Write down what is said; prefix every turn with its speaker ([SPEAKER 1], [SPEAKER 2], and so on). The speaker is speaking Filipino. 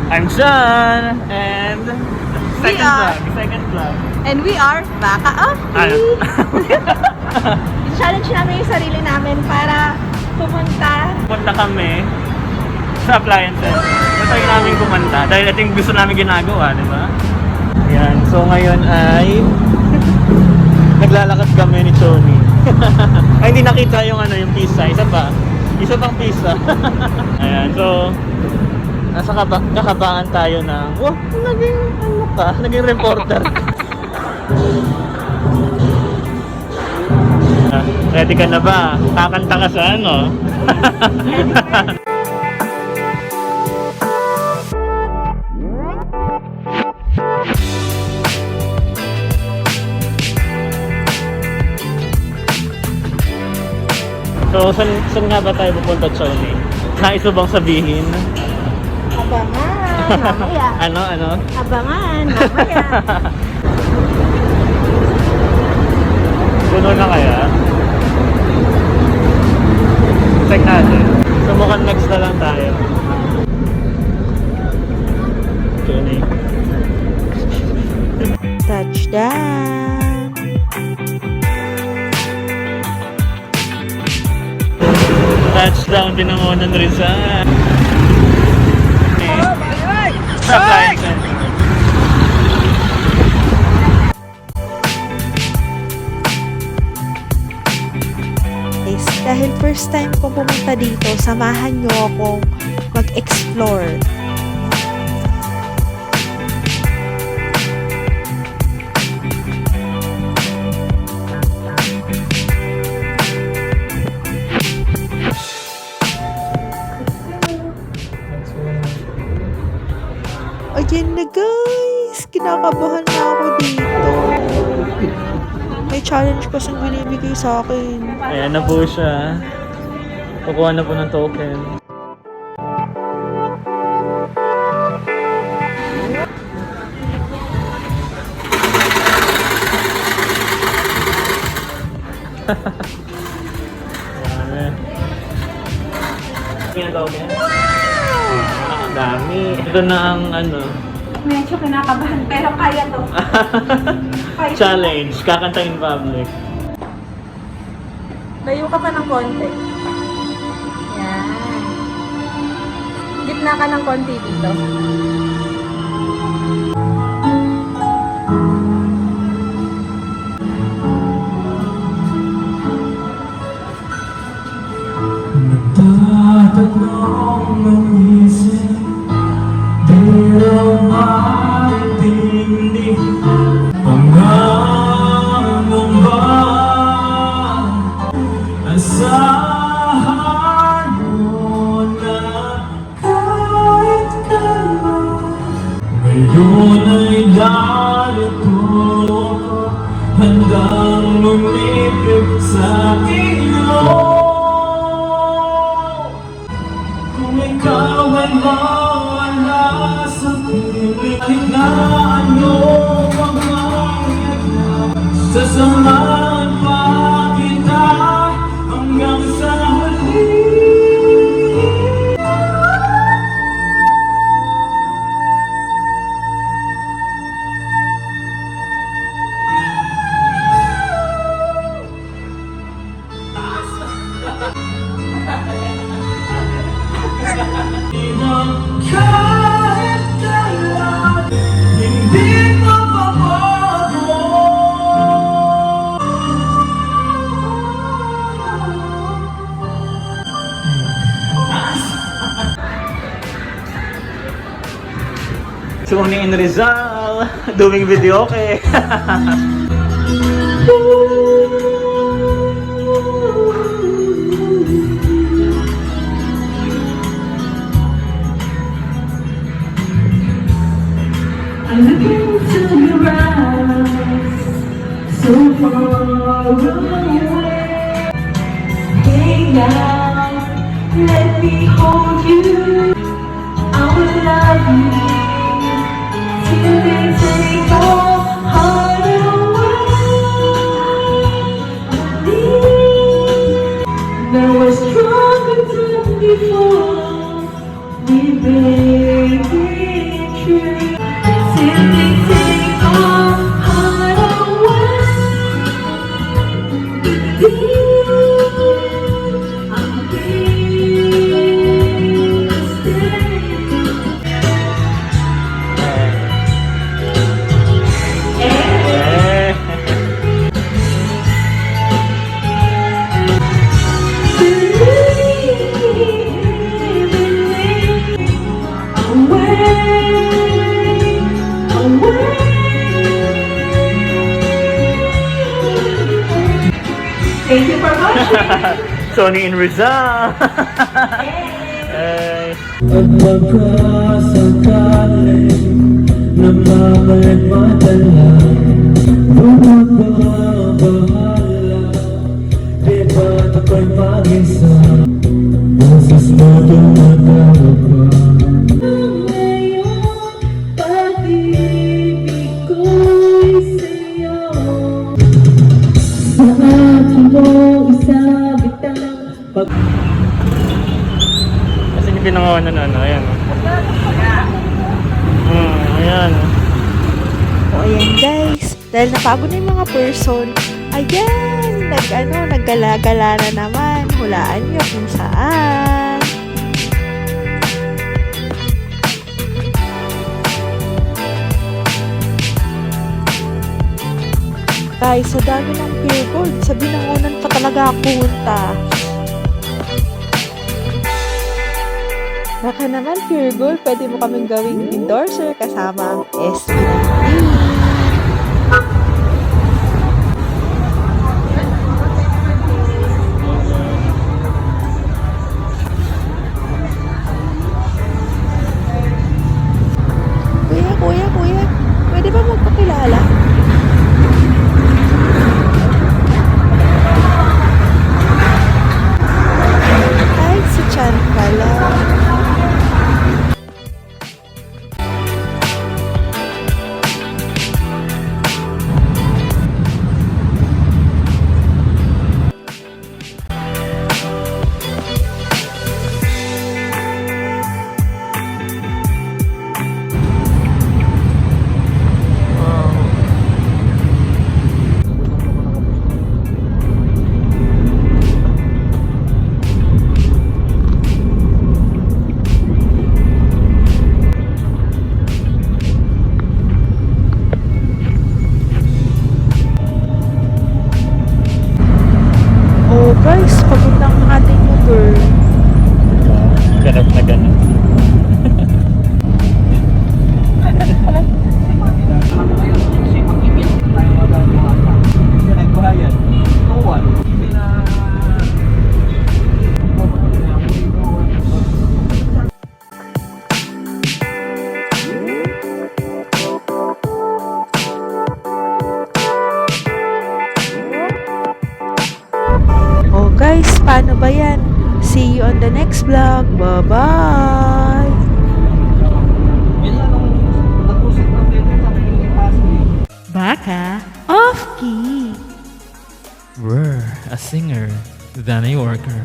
[SPEAKER 1] I'm John, and second vlog.
[SPEAKER 2] And we are Baka
[SPEAKER 1] Ano?
[SPEAKER 2] I-challenge namin yung sarili namin para pumunta.
[SPEAKER 1] Punta kami sa appliance center. Matay namin kumanta dahil ito yung gusto namin ginagawa, di ba? Yan, so ngayon ay naglalakad kami ni Tony. Ay, hindi nakita yung yung pizza. Isa pang pizza. Ayan, so nasa kakabaan tayo ng naging reporter. Ready ka na ba? Kakanta ka sa ano? So, saan nga ba tayo pupunta, Choni? Nais mo bang sabihin?
[SPEAKER 2] Abangan, mamaya.
[SPEAKER 1] Ano?
[SPEAKER 2] Abangan, mamaya.
[SPEAKER 1] Puno na kaya? Check natin. So, mukhang next na lang tayo. Choni.
[SPEAKER 2] Touchdown!
[SPEAKER 1] Touchdown din ang unang Rizal. Sa appliance center.
[SPEAKER 2] Guys, dahil first time kong pumunta dito, samahan nyo akong mag-explore. Ayan na guys! Kinakabahan na ako dito. May challenge kasing binibigay sa akin.
[SPEAKER 1] Ayan na po siya. Kukuha na po ng token. Ayan. Yung token? Ang dami. Ito na ang
[SPEAKER 2] Medyo kinakabahan pero kaya to.
[SPEAKER 1] challenge. Kakanta in public.
[SPEAKER 2] Layo ka pa ng konti. Yan. Gitna ka ng konti dito.
[SPEAKER 3] Nagtatanong ang isip, di raw maintindi. Pangangong ba asahan mo na kahit kailan? Ngayon ay darito ko, handang lumipit sa iyo. Kung ikaw ay mawala sa piling, kahit na ano ang mangyayari, sasamahan pa kita hanggang sa huli. Kahit kailan, hindi mababago.
[SPEAKER 1] Tony in Rizal, doing video okay.
[SPEAKER 3] I'm looking to your eyes, so far away. Hey now, let me hold you. I will love you till they take our heart away. Now we're stronger than before. We break it.
[SPEAKER 1] Sony in Rizal! Ay.
[SPEAKER 4] At magkasakali na mabalik madala, huwag bahala, di ba't ako'y mag-isa? Boses mo dumatawag pa.
[SPEAKER 3] Ngayon, pag-ibig ko'y sa'yo. Sa akin mo isabit ang
[SPEAKER 1] Kasi hindi pinangawa na ano, ayan. Ayan.
[SPEAKER 2] O ayan guys, dahil napagod na yung mga person, ayan, naggala-gala na naman. Hulaan nyo kung saan. Guys, sa dami ng pure gold, sa binangunan pa talaga ako punta. Baka naman pure gold, pwede mo kaming gawing endorser kasama ang SPP. Kuya, pwede ba magpakilala? Ay, si Chan pala. Oh guys, pagod na ang ating motor.
[SPEAKER 1] Ganap na ganap.
[SPEAKER 2] Oh guys, paano ba yan? See you on the next vlog. Bye-bye! Baka off-key!
[SPEAKER 5] We're a singer than a worker.